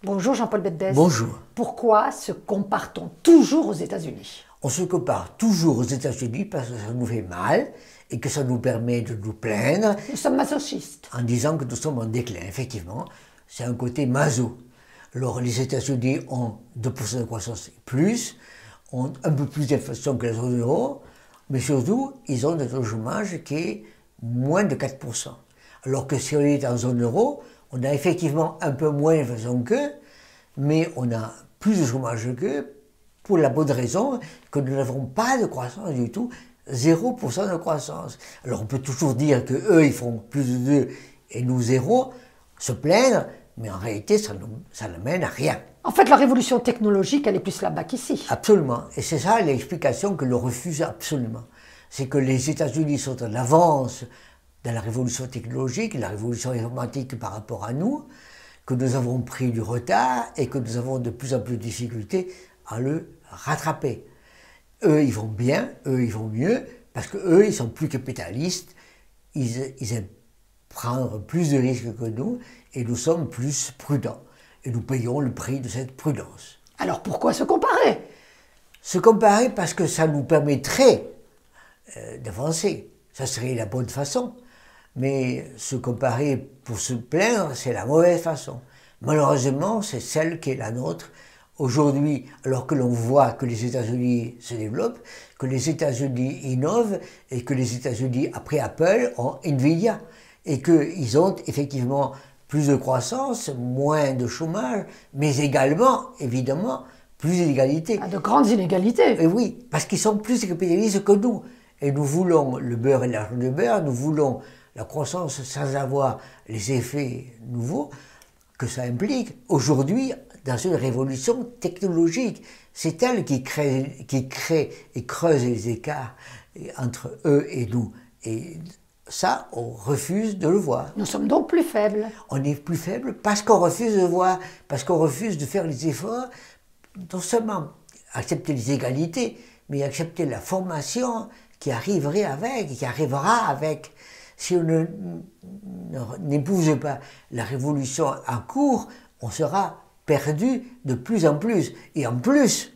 Bonjour Jean-Paul Betbès. Bonjour. Pourquoi se compare-t-on toujours aux États-Unis? On se compare toujours aux États-Unis parce que ça nous fait mal et que ça nous permet de nous plaindre. Nous sommes masochistes. En disant que nous sommes en déclin, effectivement. C'est un côté maso. Alors les États-Unis ont 2% de croissance et plus, ont un peu plus d'inflation que la zone euro, mais surtout, ils ont un taux de chômage qui est moins de 4%. Alors que si on est en zone euro, on a effectivement un peu moins d'inflation qu'eux, mais on a plus de chômage qu'eux, pour la bonne raison que nous n'avons pas de croissance du tout, 0% de croissance. Alors on peut toujours dire qu'eux, ils font plus de 2 et nous 0, se plaindre, mais en réalité, ça n'amène à rien. En fait, la révolution technologique, elle est plus là-bas qu'ici. Absolument. Et c'est ça l'explication que l'on refuse absolument. C'est que les États-Unis sont en avance dans la révolution technologique, la révolution informatique par rapport à nous, que nous avons pris du retard et que nous avons de plus en plus de difficultés à le rattraper. Eux, ils vont bien, eux, ils vont mieux, parce qu'eux, ils sont plus capitalistes, ils aiment prendre plus de risques que nous, et nous sommes plus prudents. Et nous payons le prix de cette prudence. Alors pourquoi se comparer? Se comparer parce que ça nous permettrait d'avancer. Ça serait la bonne façon. Mais se comparer pour se plaindre, c'est la mauvaise façon. Malheureusement, c'est celle qui est la nôtre aujourd'hui, alors que l'on voit que les États-Unis se développent, que les États-Unis innovent et que les États-Unis, après Apple, ont Nvidia. Et qu'ils ont effectivement plus de croissance, moins de chômage, mais également, évidemment, plus d'inégalités. Ah, de grandes inégalités. Et oui, parce qu'ils sont plus capitalistes que nous. Et nous voulons le beurre et l'argent de beurre, nous voulons la croissance sans avoir les effets nouveaux que ça implique. Aujourd'hui, dans une révolution technologique, c'est elle qui crée et creuse les écarts entre eux et nous. Et ça, on refuse de le voir. Nous sommes donc plus faibles. On est plus faible parce qu'on refuse de voir, parce qu'on refuse de faire les efforts, non seulement accepter les égalités, mais accepter la formation qui arriverait avec, qui arrivera avec. Si on n'épouse pas la révolution en cours, on sera perdu de plus en plus. Et en plus,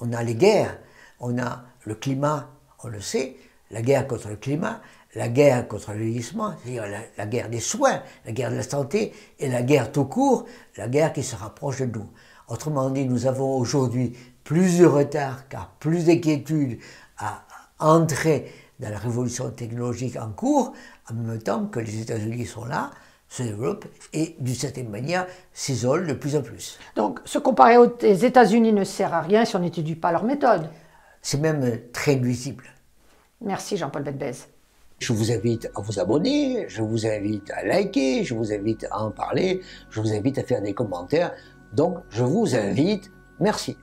on a les guerres, on a le climat, on le sait, la guerre contre le climat, la guerre contre le vieillissement, c'est-à-dire la guerre des soins, la guerre de la santé, et la guerre tout court, la guerre qui se rapproche de nous. Autrement dit, nous avons aujourd'hui plus de retard, car plus d'inquiétude à entrer dans la révolution technologique en cours, en même temps que les États-Unis sont là, se développent et, d'une certaine manière, s'isolent de plus en plus. Donc, se comparer aux États-Unis ne sert à rien si on n'étudie pas leur méthode. C'est même très nuisible. Merci Jean-Paul Betbès. Je vous invite à vous abonner, je vous invite à liker, je vous invite à en parler, je vous invite à faire des commentaires. Donc, je vous invite. Merci.